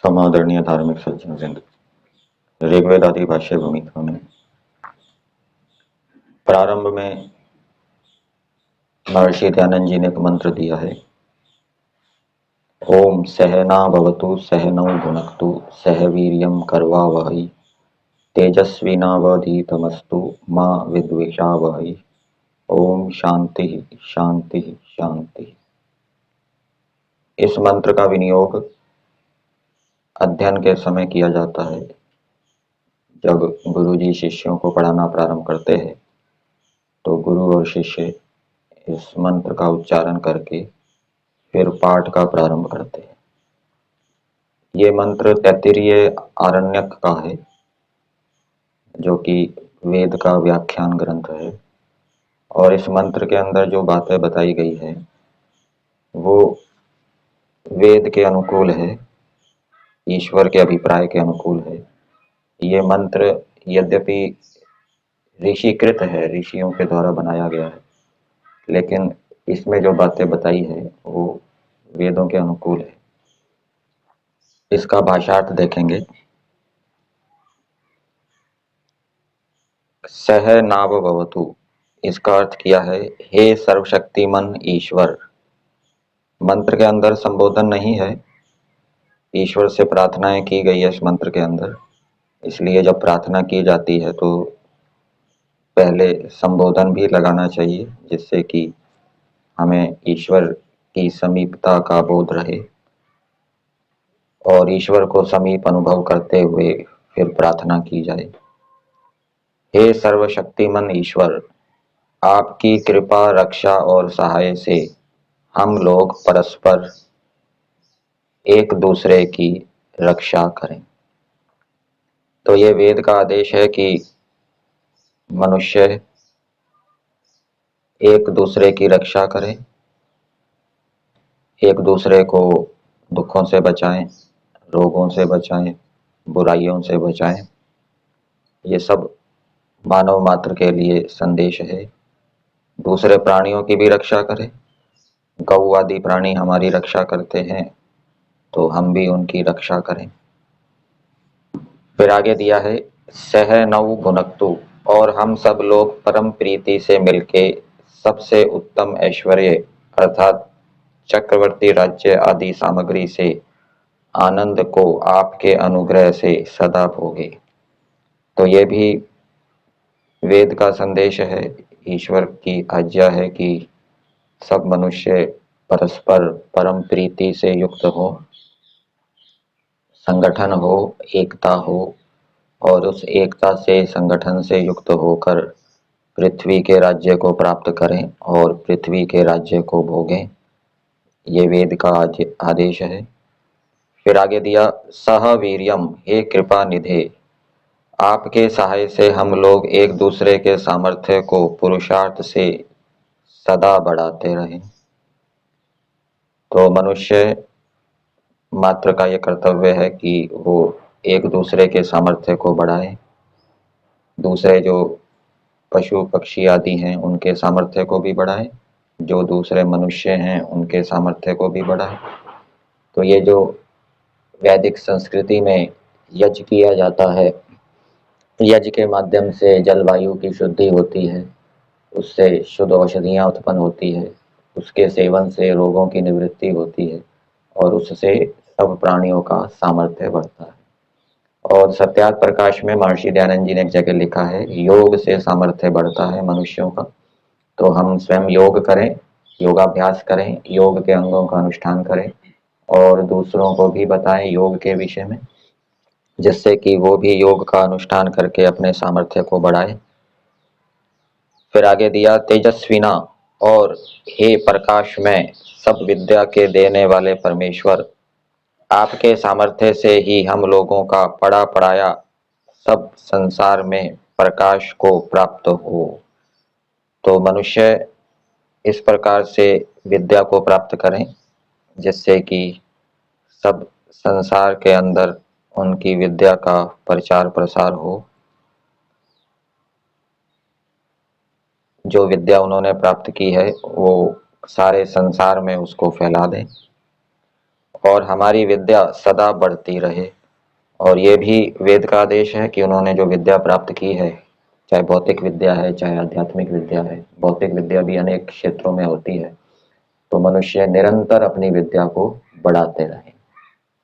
समादरणीय धार्मिक सज्जन वृंद, ऋग्वेद आदि भाष्य भूमिका में प्रारंभ में महर्षि दयानंद जी ने एक मंत्र दिया है। ओम सहना भवतु सहनौ भुनक्तु सह वीर्यं करवावहै तेजस्विनावधीतमस्तु मां विद्विषावहै। ओम शांति शांति शांति। इस मंत्र का विनियोग अध्ययन के समय किया जाता है। जब गुरुजी शिष्यों को पढ़ाना प्रारंभ करते हैं तो गुरु और शिष्य इस मंत्र का उच्चारण करके फिर पाठ का प्रारंभ करते हैं। ये मंत्र तैत्तिरीय आरण्यक का है, जो कि वेद का व्याख्यान ग्रंथ है। और इस मंत्र के अंदर जो बातें बताई गई है वो वेद के अनुकूल है, ईश्वर के अभिप्राय के अनुकूल है। ये मंत्र यद्यपि ऋषिकृत है, ऋषियों के द्वारा बनाया गया है, लेकिन इसमें जो बातें बताई है वो वेदों के अनुकूल है। इसका भाषार्थ देखेंगे। सह नाव भवतु, इसका अर्थ किया है हे सर्वशक्तिमान ईश्वर। मंत्र के अंदर संबोधन नहीं है, ईश्वर से प्रार्थनाएं की गई है इस मंत्र के अंदर। इसलिए जब प्रार्थना की जाती है तो पहले संबोधन भी लगाना चाहिए, जिससे कि हमें ईश्वर की समीपता का बोध रहे और ईश्वर को समीप अनुभव करते हुए फिर प्रार्थना की जाए। हे सर्वशक्तिमान ईश्वर, आपकी कृपा, रक्षा और सहाय से हम लोग परस्पर एक दूसरे की रक्षा करें। तो ये वेद का आदेश है कि मनुष्य एक दूसरे की रक्षा करें, एक दूसरे को दुखों से बचाएं, रोगों से बचाएं, बुराइयों से बचाएं। ये सब मानव मात्र के लिए संदेश है। दूसरे प्राणियों की भी रक्षा करें। गौ आदि प्राणी हमारी रक्षा करते हैं तो हम भी उनकी रक्षा करें। फिर आगे दिया है सह नौ भुनक्तु, और हम सब लोग परम प्रीति से मिलके सबसे उत्तम ऐश्वर्य अर्थात चक्रवर्ती राज्य आदि सामग्री से आनंद को आपके अनुग्रह से सदा भोगे। तो ये भी वेद का संदेश है, ईश्वर की आज्ञा है कि सब मनुष्य परस्पर परम प्रीति से युक्त हो, संगठन हो, एकता हो, और उस एकता से संगठन से युक्त होकर पृथ्वी के राज्य को प्राप्त करें और पृथ्वी के राज्य को भोगें। ये वेद का आदेश है। फिर आगे दिया सह वीर्यम, हे कृपा निधे, आपके सहाय से हम लोग एक दूसरे के सामर्थ्य को पुरुषार्थ से सदा बढ़ाते रहें। तो मनुष्य मात्र का यह कर्तव्य है कि वो एक दूसरे के सामर्थ्य को बढ़ाए, दूसरे जो पशु पक्षी आदि हैं उनके सामर्थ्य को भी बढ़ाए, जो दूसरे मनुष्य हैं उनके सामर्थ्य को भी बढ़ाए। तो ये जो वैदिक संस्कृति में यज्ञ किया जाता है, यज्ञ के माध्यम से जलवायु की शुद्धि होती है, उससे शुद्ध औषधियाँ उत्पन्न होती है, उसके सेवन से रोगों की निवृत्ति होती है और उससे सब प्राणियों का सामर्थ्य बढ़ता है। और सत्यार्थ प्रकाश में महर्षि दयानंद जी ने एक जगह लिखा है योग से सामर्थ्य बढ़ता है मनुष्यों का। तो हम स्वयं योग करें, योगाभ्यास करें, योग के अंगों का अनुष्ठान करें और दूसरों को भी बताएं योग के विषय में, जिससे कि वो भी योग का अनुष्ठान करके अपने सामर्थ्य को बढ़ाए। फिर आगे दिया तेजस्विना, और हे प्रकाश में सब विद्या के देने वाले परमेश्वर, आपके सामर्थ्य से ही हम लोगों का पढ़ा पढ़ाया सब संसार में प्रकाश को प्राप्त हो। तो मनुष्य इस प्रकार से विद्या को प्राप्त करें जिससे कि सब संसार के अंदर उनकी विद्या का प्रचार प्रसार हो। जो विद्या उन्होंने प्राप्त की है वो सारे संसार में उसको फैला दें। और हमारी विद्या सदा बढ़ती रहे। और ये भी वेद का आदेश है कि उन्होंने जो विद्या प्राप्त की है, चाहे भौतिक विद्या है चाहे आध्यात्मिक विद्या है, भौतिक विद्या भी अनेक क्षेत्रों में होती है, तो मनुष्य निरंतर अपनी विद्या को बढ़ाते रहे।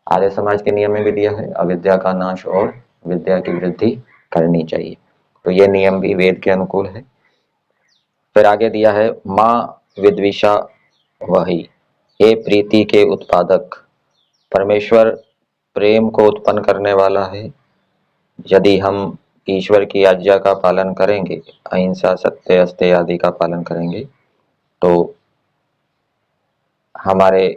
आर्य समाज के नियम में भी दिया है, अविद्या का नाश और विद्या की वृद्धि करनी चाहिए। तो ये नियम भी वेद के अनुकूल है। फिर आगे दिया है, माँ विद्विषा वही, हे प्रीति के उत्पादक। परमेश्वर प्रेम को उत्पन्न करने वाला है। यदि हम ईश्वर की आज्ञा का पालन करेंगे, अहिंसा सत्य अस्तेय आदि का पालन करेंगे, तो हमारे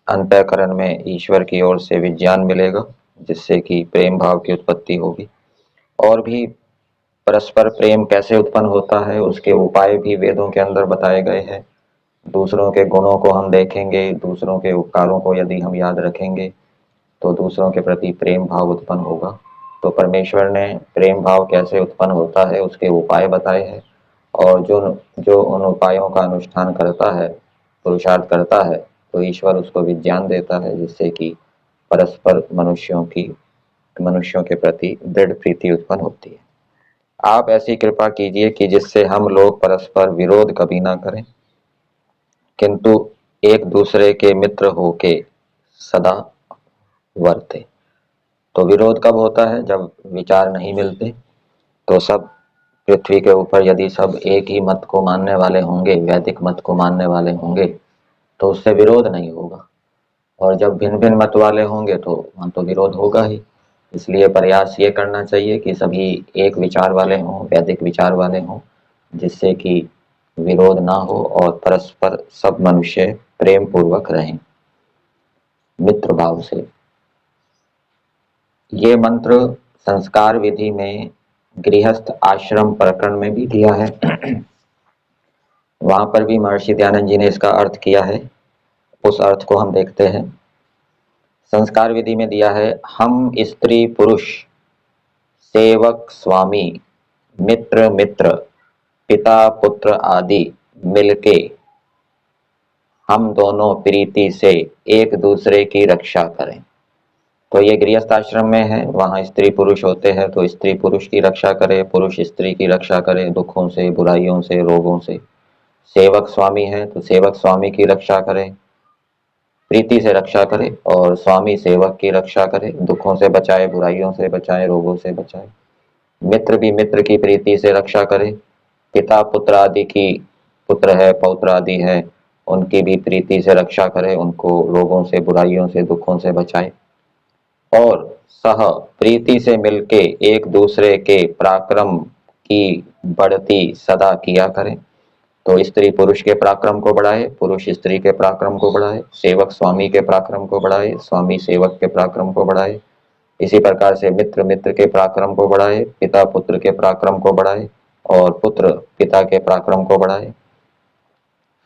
अंतःकरण में ईश्वर की ओर से विज्ञान मिलेगा, जिससे कि प्रेम भाव की उत्पत्ति होगी। और भी परस्पर प्रेम कैसे उत्पन्न होता है उसके उपाय भी वेदों के अंदर बताए गए हैं। दूसरों के गुणों को हम देखेंगे, दूसरों के उपकारों को यदि हम याद रखेंगे, तो दूसरों के प्रति प्रेम भाव उत्पन्न होगा। तो परमेश्वर ने प्रेम भाव कैसे उत्पन्न होता है उसके उपाय बताए हैं। और जो जो उन उपायों का अनुष्ठान करता है, पुरुषार्थ करता है, तो ईश्वर उसको विज्ञान देता है, जिससे कि परस्पर मनुष्यों के प्रति दृढ़ प्रीति उत्पन्न होती है। आप ऐसी कृपा कीजिए कि जिससे हम लोग परस्पर विरोध कभी ना करें, किंतु एक दूसरे के मित्र होके सदा वर्ते। तो विरोध कब होता है? जब विचार नहीं मिलते। तो सब पृथ्वी के ऊपर यदि सब एक ही मत को मानने वाले होंगे, वैदिक मत को मानने वाले होंगे, तो उससे विरोध नहीं होगा। और जब भिन्न भिन्न मत वाले होंगे तो वहां तो विरोध होगा ही। इसलिए प्रयास ये करना चाहिए कि सभी एक विचार वाले हों, वैदिक विचार वाले हों, जिससे कि विरोध ना हो और परस्पर सब मनुष्य प्रेम पूर्वक रहें, मित्र भाव से। ये मंत्र संस्कार विधि में गृहस्थ आश्रम प्रकरण में भी दिया है। वहां पर भी महर्षि दयानंद जी ने इसका अर्थ किया है। उस अर्थ को हम देखते हैं। संस्कार विधि में दिया है, हम स्त्री पुरुष, सेवक स्वामी, मित्र मित्र, पिता पुत्र आदि मिलके हम दोनों प्रीति से एक दूसरे की रक्षा करें। तो ये गृहस्थ आश्रम में है, वहां स्त्री पुरुष होते हैं, तो स्त्री पुरुष की रक्षा करे, पुरुष स्त्री की रक्षा करे, दुखों से, बुराइयों से, रोगों से। सेवक स्वामी है तो सेवक स्वामी की रक्षा करे, प्रीति से रक्षा करे, और स्वामी सेवक की रक्षा करे, दुखों से बचाए, बुराइयों से बचाए, रोगों से बचाए। मित्र भी मित्र की प्रीति से रक्षा करे, पिता पुत्र आदि की, पुत्र है पौत्र आदि है, उनकी भी प्रीति से रक्षा करे, उनको रोगों से, बुराइयों से, दुखों से बचाए। और सह प्रीति से मिलके एक दूसरे के पराक्रम की बढ़ती सदा किया करें। तो स्त्री पुरुष के पराक्रम को बढ़ाए, पुरुष स्त्री के पराक्रम को बढ़ाए, सेवक स्वामी के पराक्रम को बढ़ाए, स्वामी सेवक के पराक्रम को बढ़ाए। इसी प्रकार से मित्र मित्र के पराक्रम को बढ़ाए, पिता पुत्र के पराक्रम को बढ़ाए, और पुत्र पिता के पराक्रम को बढ़ाए।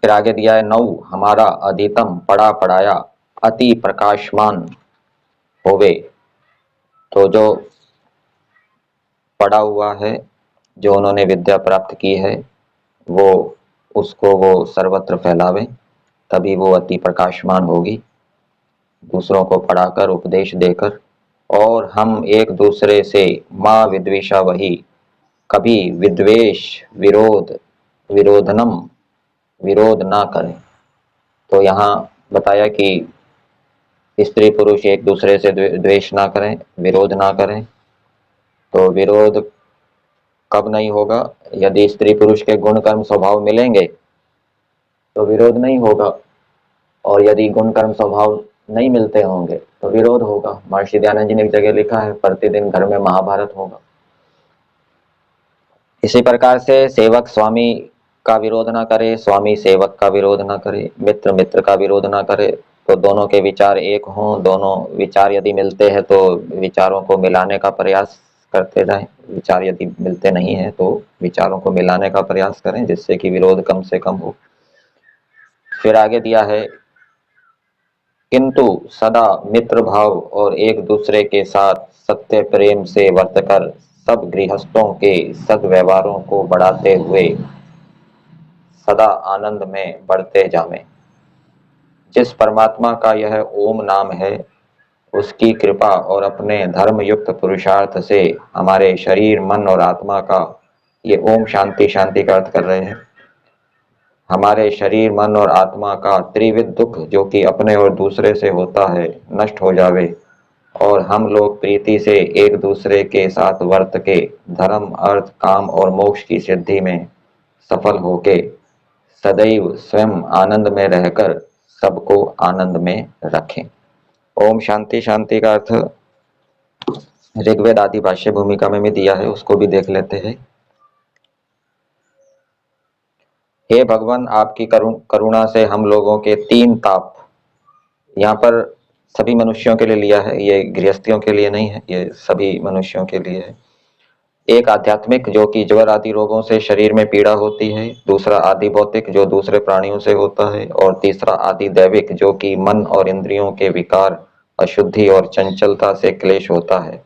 फिर आगे दिया है, नौ हमारा अधितम पढ़ा पढ़ाया अति प्रकाशमान होवे। तो जो पढ़ा हुआ है, जो उन्होंने विद्या प्राप्त की है, वो उसको वो सर्वत्र फैलावे, तभी वो अति प्रकाशमान होगी, दूसरों को पढ़ाकर उपदेश देकर। और हम एक दूसरे से माँ विद्वेषा वही, कभी विद्वेष विरोध विरोधनम विरोध ना करें। तो यहाँ बताया कि स्त्री पुरुष एक दूसरे से द्वेष ना करें, विरोध ना करें। तो विरोध कब नहीं होगा? यदि स्त्री पुरुष के गुण कर्म स्वभाव मिलेंगे तो विरोध नहीं होगा, और यदि गुण कर्म स्वभाव नहीं मिलते होंगे तो विरोध होगा। महर्षि दयानंद जी ने एक जगह लिखा है, प्रतिदिन घर में महाभारत होगा। इसी प्रकार से सेवक स्वामी का विरोध ना करे, स्वामी सेवक का विरोध ना करे, मित्र मित्र का विरोध ना करे। तो दोनों के विचार एक हों, दोनों विचार यदि मिलते हैं तो विचारों को मिलाने का प्रयास करते रहें, विचार यदि मिलते नहीं है तो विचारों को मिलाने का प्रयास करें, जिससे कि विरोध कम से कम हो। फिर आगे दिया है, किंतु सदा मित्र भाव और एक दूसरे के साथ सत्य प्रेम से वर्तकर सब गृहस्थों के सद्व्यवहारों को बढ़ाते हुए सदा आनंद में बढ़ते जावें। जिस परमात्मा का यह ओम नाम है, उसकी कृपा और अपने धर्म युक्त पुरुषार्थ से हमारे शरीर, मन और आत्मा का, ये ओम शांति शांति का अर्थ कर रहे हैं, हमारे शरीर, मन और आत्मा का त्रिविध दुख जो कि अपने और दूसरे से होता है, नष्ट हो जावे और हम लोग प्रीति से एक दूसरे के साथ वर्त के धर्म, अर्थ, काम और मोक्ष की सिद्धि में सफल होके सदैव स्वयं आनंद में रहकर सबको आनंद में रखें। ओम शांति शांति का अर्थ ऋग्वेद आदि भाष्य भूमिका में भी दिया है, उसको भी देख लेते हैं। हे भगवान, आपकी करुणा से हम लोगों के तीन ताप, यहाँ पर सभी मनुष्यों के लिए लिया है, ये गृहस्थियों के लिए नहीं है, ये सभी मनुष्यों के लिए है। एक आध्यात्मिक जो कि ज्वर आदि रोगों से शरीर में पीड़ा होती है, दूसरा आदि भौतिक जो दूसरे प्राणियों से होता है, और तीसरा आदि दैविक जो कि मन और इंद्रियों के विकार, अशुद्धि और चंचलता से क्लेश होता है।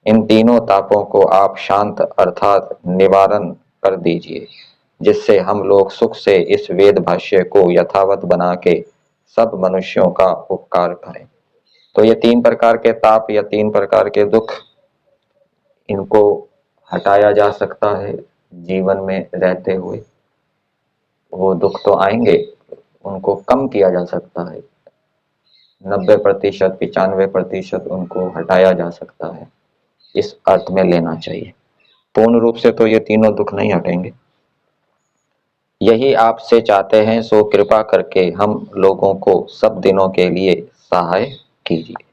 इन तीनों तापों को आप शांत अर्थात निवारण कर दीजिए, जिससे हम लोग सुख से इस वेद भाष्य को यथावत बना के सब मनुष्यों का उपकार करें। तो ये तीन प्रकार के ताप या तीन प्रकार के दुख, इनको हटाया जा सकता है जीवन में रहते हुए। वो दुख तो आएंगे, उनको कम किया जा सकता है, 90%, 95% उनको हटाया जा सकता है, इस अर्थ में लेना चाहिए। पूर्ण रूप से तो ये तीनों दुख नहीं हटेंगे। यही आपसे चाहते हैं, सो कृपा करके हम लोगों को सब दिनों के लिए सहाय कीजिए।